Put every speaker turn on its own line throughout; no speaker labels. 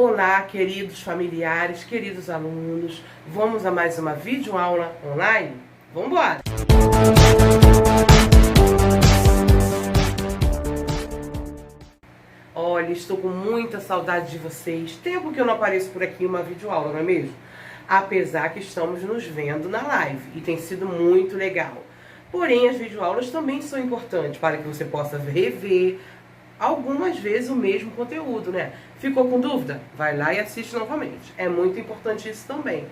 Olá, queridos familiares, queridos alunos, vamos a mais uma videoaula online? Vamos embora! Olha, estou com muita saudade de vocês. Tempo que eu não apareço por aqui em uma videoaula, não é mesmo? Apesar que estamos nos vendo na live e tem sido muito legal. Porém, as videoaulas também são importantes para que você possa rever algumas vezes o mesmo conteúdo, né? Ficou com dúvida? Vai lá e assiste novamente. É muito importante isso também.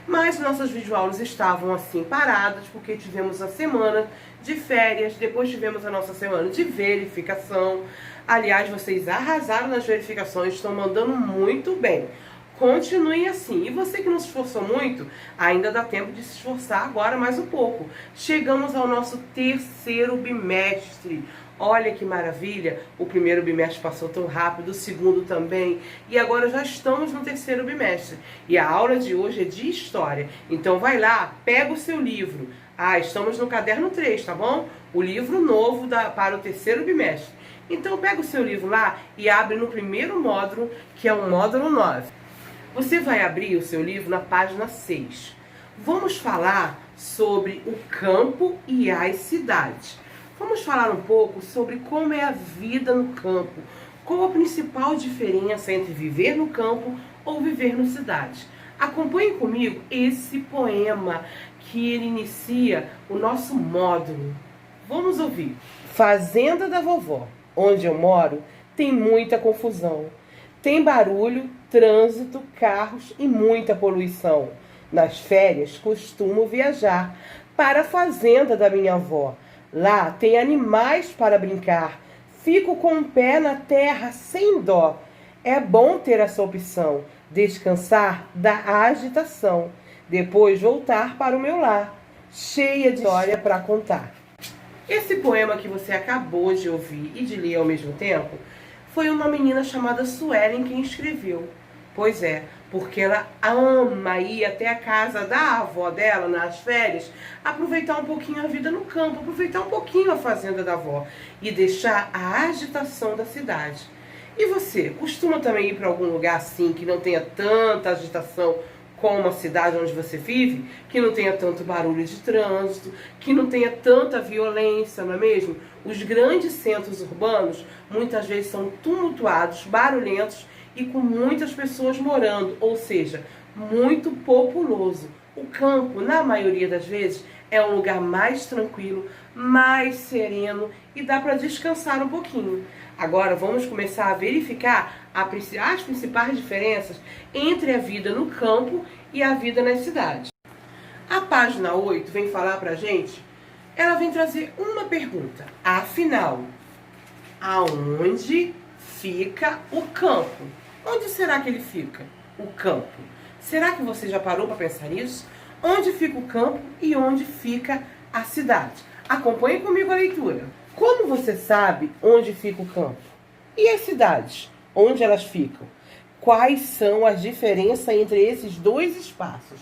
Mas nossas videoaulas estavam assim paradas porque tivemos a semana de férias, depois tivemos a nossa semana de verificação. Aliás, vocês arrasaram nas verificações, estão mandando muito bem. Continuem assim. E você que não se esforçou muito, ainda dá tempo de se esforçar agora mais um pouco. Chegamos ao nosso terceiro bimestre. Olha que maravilha, o primeiro bimestre passou tão rápido, o segundo também, e agora já estamos no terceiro bimestre. E a aula de hoje é de história, então vai lá, pega o seu livro. Estamos no caderno 3, tá bom? O livro novo para o terceiro bimestre. Então pega o seu livro lá e abre no primeiro módulo, que é o módulo 9. Você vai abrir o seu livro na página 6. Vamos falar sobre o campo e as cidades. Vamos falar um pouco sobre como é a vida no campo, qual a principal diferença entre viver no campo ou viver na cidade. Acompanhe comigo esse poema que ele inicia o nosso módulo. Vamos ouvir. Fazenda da vovó, onde eu moro, tem muita confusão. Tem barulho, trânsito, carros e muita poluição. Nas férias costumo viajar para a fazenda da minha avó. Lá tem animais para brincar. Fico com o pé na terra sem dó. É bom ter essa opção, descansar da agitação, depois voltar para o meu lar, cheia de história para contar. Esse poema que você acabou de ouvir e de ler ao mesmo tempo, foi uma menina chamada Suelen quem escreveu. Pois é, porque ela ama ir até a casa da avó dela nas férias, aproveitar um pouquinho a vida no campo, aproveitar um pouquinho a fazenda da avó e deixar a agitação da cidade. E você, costuma também ir para algum lugar assim que não tenha tanta agitação como a cidade onde você vive, que não tenha tanto barulho de trânsito, que não tenha tanta violência, não é mesmo? Os grandes centros urbanos muitas vezes são tumultuados, barulhentos e com muitas pessoas morando, ou seja, muito populoso. O campo, na maioria das vezes, é um lugar mais tranquilo, mais sereno e dá para descansar um pouquinho. Agora vamos começar a verificar as principais diferenças entre a vida no campo e a vida nas cidades. A página 8 vem falar pra gente, ela vem trazer uma pergunta. Afinal, aonde fica o campo? Onde será que ele fica? O campo. Será que você já parou para pensar nisso? Onde fica o campo e onde fica a cidade? Acompanhe comigo a leitura. Como você sabe onde fica o campo? E as cidades? Onde elas ficam? Quais são as diferenças entre esses dois espaços?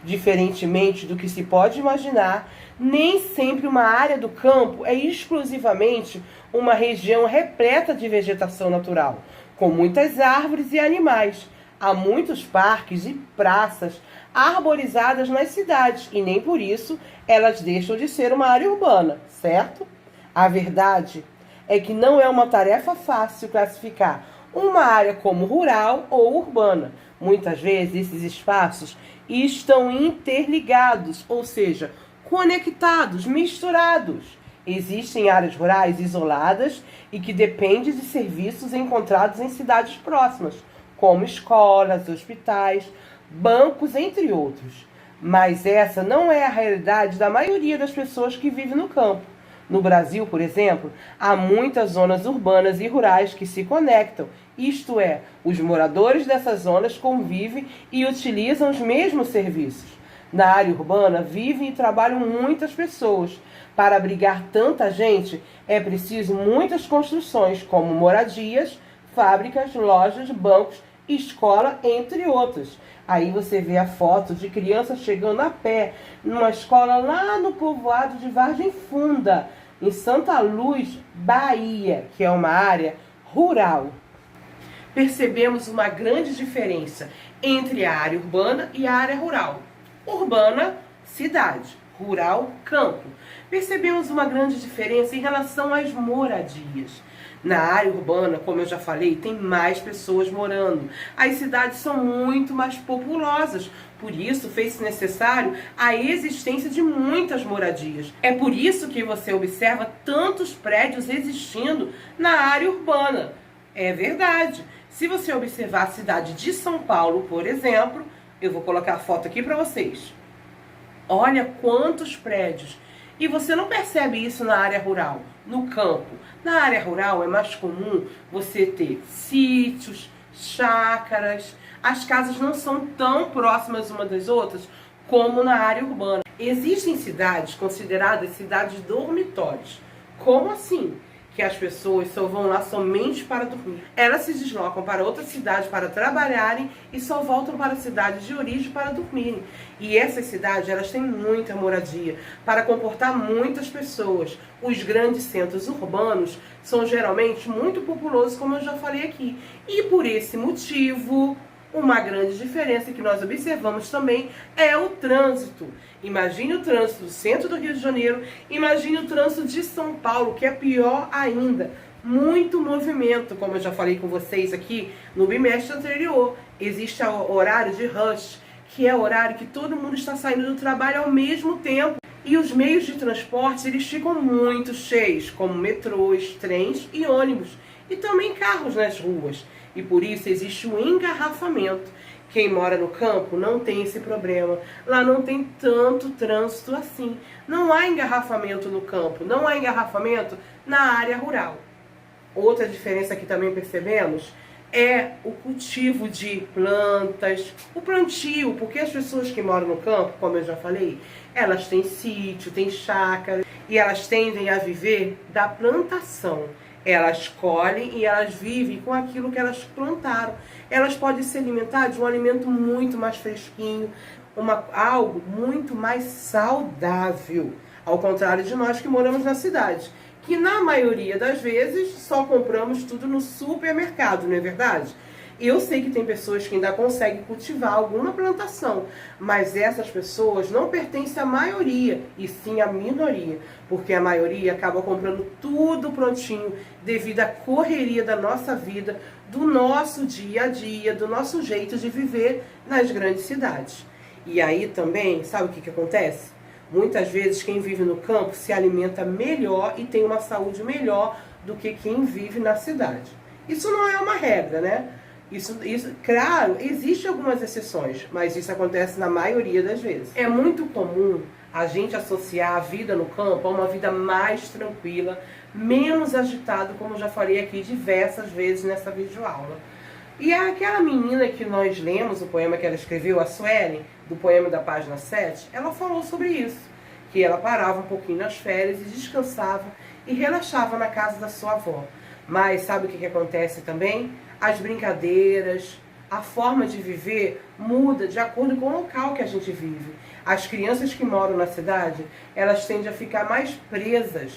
Diferentemente do que se pode imaginar, nem sempre uma área do campo é exclusivamente uma região repleta de vegetação natural, com muitas árvores e animais. Há muitos parques e praças arborizadas nas cidades e nem por isso elas deixam de ser uma área urbana, certo? A verdade é que não é uma tarefa fácil classificar uma área como rural ou urbana. Muitas vezes esses espaços estão interligados, ou seja, conectados, misturados. Existem áreas rurais isoladas e que dependem de serviços encontrados em cidades próximas, como escolas, hospitais, bancos, entre outros. Mas essa não é a realidade da maioria das pessoas que vivem no campo. No Brasil, por exemplo, há muitas zonas urbanas e rurais que se conectam, isto é, os moradores dessas zonas convivem e utilizam os mesmos serviços. Na área urbana vivem e trabalham muitas pessoas. Para abrigar tanta gente, é preciso muitas construções, como moradias, fábricas, lojas, bancos, escola, entre outras. Aí você vê a foto de crianças chegando a pé numa escola lá no povoado de Vargem Funda, em Santa Luz, Bahia, que é uma área rural. percebemos uma grande diferença entre a área urbana e a área rural. Urbana, cidade. Rural, campo. Percebemos uma grande diferença em relação às moradias. Na área urbana, como eu já falei, tem mais pessoas morando. As cidades são muito mais populosas. Por isso, fez-se necessário a existência de muitas moradias. É por isso que você observa tantos prédios existindo na área urbana. É verdade. Se você observar a cidade de São Paulo, por exemplo, eu vou colocar a foto aqui para vocês. Olha quantos prédios. E você não percebe isso na área rural, no campo. Na área rural é mais comum você ter sítios, chácaras. As casas não são tão próximas umas das outras como na área urbana. Existem cidades consideradas cidades dormitórios. Como assim? Que as pessoas só vão lá somente para dormir. Elas se deslocam para outra cidade para trabalharem e só voltam para a cidade de origem para dormirem. E essas cidades, elas têm muita moradia para comportar muitas pessoas. Os grandes centros urbanos são geralmente muito populosos, como eu já falei aqui. E por esse motivo, uma grande diferença que nós observamos também é o trânsito. Imagine o trânsito do centro do Rio de Janeiro, imagine o trânsito de São Paulo, que é pior ainda. Muito movimento, como eu já falei com vocês aqui no bimestre anterior. Existe o horário de rush, que é o horário que todo mundo está saindo do trabalho ao mesmo tempo. E os meios de transporte, eles ficam muito cheios, como metrôs, trens e ônibus. E também carros nas ruas. E por isso existe um engarrafamento. Quem mora no campo não tem esse problema. Lá não tem tanto trânsito assim. Não há engarrafamento no campo, não há engarrafamento na área rural. Outra diferença que também percebemos é o cultivo de plantas, o plantio, porque as pessoas que moram no campo, como eu já falei, elas têm sítio, têm chácara, e elas tendem a viver da plantação. Elas colhem e elas vivem com aquilo que elas plantaram. Elas podem se alimentar de um alimento muito mais fresquinho, algo muito mais saudável. Ao contrário de nós que moramos na cidade, que na maioria das vezes só compramos tudo no supermercado, não é verdade? Eu sei que tem pessoas que ainda conseguem cultivar alguma plantação, mas essas pessoas não pertencem à maioria, e sim à minoria, porque a maioria acaba comprando tudo prontinho devido à correria da nossa vida, do nosso dia a dia, do nosso jeito de viver nas grandes cidades. E aí também, sabe o que acontece? Muitas vezes quem vive no campo se alimenta melhor e tem uma saúde melhor do que quem vive na cidade. Isso não é uma regra, né? Isso, claro, existem algumas exceções, mas isso acontece na maioria das vezes. É muito comum a gente associar a vida no campo a uma vida mais tranquila, menos agitada, como já falei aqui diversas vezes nessa videoaula. E aquela menina que nós lemos, o poema que ela escreveu, a Suelen, do poema da página 7, ela falou sobre isso, que ela parava um pouquinho nas férias e descansava e relaxava na casa da sua avó. Mas sabe o que acontece também? As brincadeiras, a forma de viver muda de acordo com o local que a gente vive. As crianças que moram na cidade, elas tendem a ficar mais presas,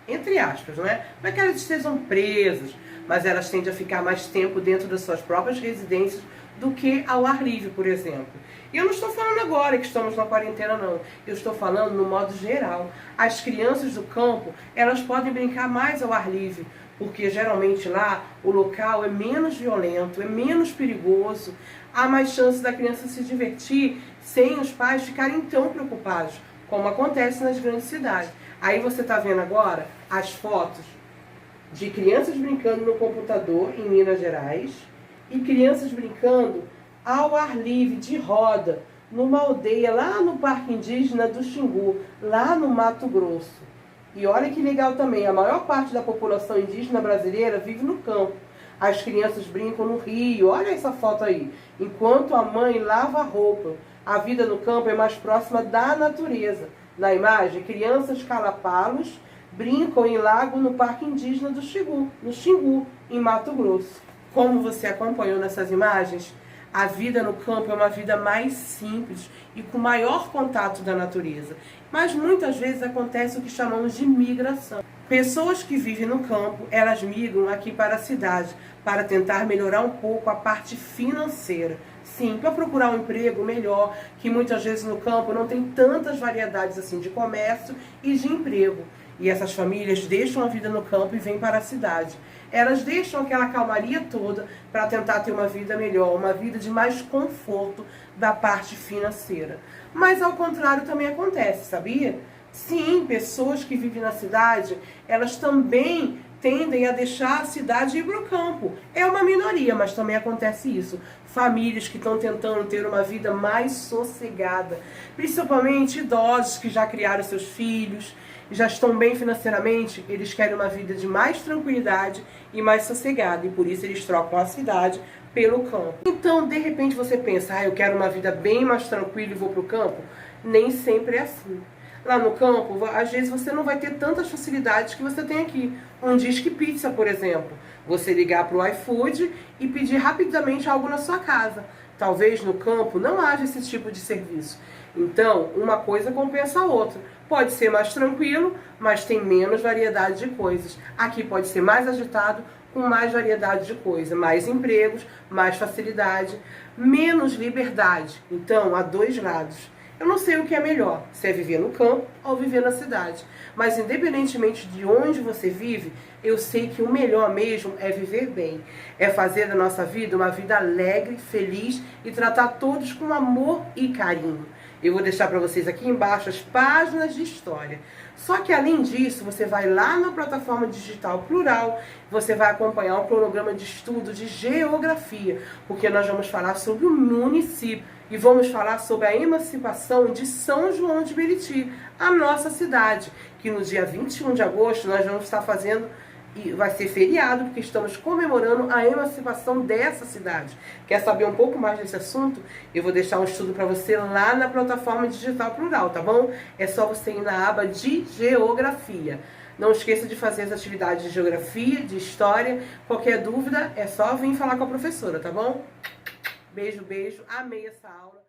entre aspas, né? Não é que elas estejam presas, mas elas tendem a ficar mais tempo dentro das suas próprias residências do que ao ar livre, por exemplo. E eu não estou falando agora que estamos na quarentena, não. Eu estou falando no modo geral. As crianças do campo, elas podem brincar mais ao ar livre, porque geralmente lá o local é menos violento, é menos perigoso, há mais chance da criança se divertir sem os pais ficarem tão preocupados, como acontece nas grandes cidades. Aí você está vendo agora as fotos de crianças brincando no computador em Minas Gerais e crianças brincando ao ar livre, de roda, numa aldeia lá no Parque Indígena do Xingu, lá no Mato Grosso. E olha que legal também, a maior parte da população indígena brasileira vive no campo. As crianças brincam no rio, olha essa foto aí. Enquanto a mãe lava a roupa, a vida no campo é mais próxima da natureza. Na imagem, crianças calapalos brincam em lago no Parque Indígena do Xingu, no Xingu, em Mato Grosso. Como você acompanhou nessas imagens, a vida no campo é uma vida mais simples e com maior contato da natureza. Mas muitas vezes acontece o que chamamos de migração. Pessoas que vivem no campo, elas migram aqui para a cidade, para tentar melhorar um pouco a parte financeira. Sim, para procurar um emprego melhor, que muitas vezes no campo não tem tantas variedades assim de comércio e de emprego. E essas famílias deixam a vida no campo e vêm para a cidade. Elas deixam aquela calmaria toda para tentar ter uma vida melhor, uma vida de mais conforto da parte financeira. Mas ao contrário também acontece, sabia? Sim, pessoas que vivem na cidade, elas também tendem a deixar a cidade e ir para o campo. É uma minoria, mas também acontece isso. Famílias que estão tentando ter uma vida mais sossegada, principalmente idosos que já criaram seus filhos, já estão bem financeiramente, eles querem uma vida de mais tranquilidade e mais sossegada, e por isso eles trocam a cidade pelo campo. Então, de repente você pensa, eu quero uma vida bem mais tranquila e vou para o campo? Nem sempre é assim. Lá no campo, às vezes você não vai ter tantas facilidades que você tem aqui. Um Disque Pizza, por exemplo. Você ligar para o iFood e pedir rapidamente algo na sua casa. Talvez no campo não haja esse tipo de serviço. Então, uma coisa compensa a outra. Pode ser mais tranquilo, mas tem menos variedade de coisas. Aqui pode ser mais agitado, com mais variedade de coisas. Mais empregos, mais facilidade, menos liberdade. Então, há dois lados. Eu não sei o que é melhor, se é viver no campo ou viver na cidade. Mas independentemente de onde você vive, eu sei que o melhor mesmo é viver bem. É fazer da nossa vida uma vida alegre, feliz e tratar todos com amor e carinho. Eu vou deixar para vocês aqui embaixo as páginas de história. Só que além disso, você vai lá na plataforma digital Plural, você vai acompanhar um cronograma de estudo de geografia, porque nós vamos falar sobre o município e vamos falar sobre a emancipação de São João de Meriti, a nossa cidade, que no dia 21 de agosto nós vamos estar fazendo, e vai ser feriado, porque estamos comemorando a emancipação dessa cidade. Quer saber um pouco mais desse assunto? Eu vou deixar um estudo para você lá na plataforma digital Plural, tá bom? É só você ir na aba de Geografia. Não esqueça de fazer as atividades de Geografia, de História. Qualquer dúvida, é só vir falar com a professora, tá bom? Beijo, beijo. Amei essa aula.